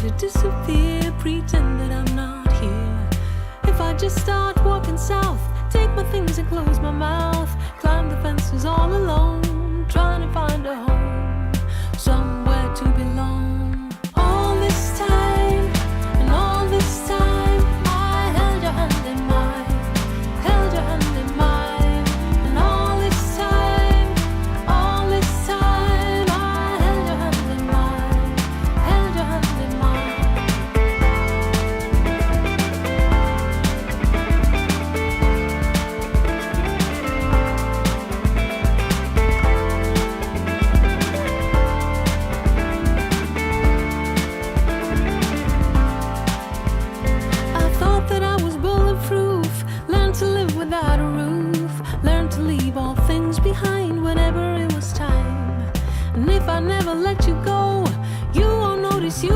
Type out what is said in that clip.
to disappear, pretend that I'm not here. If I just start walking south, take my things and close my mouth, climb the fences all alone, trying to find a home, somewhere to belong. All this time, and all this time, I held your hand in mine, held your hand in mine. And all this time, all this time, I held your hand in mine, held your hand in mine. I thought that I was bulletproof, learned to live without a roof, learned to leave all things behind whenever it was time. And if I never let you go, you won't notice, you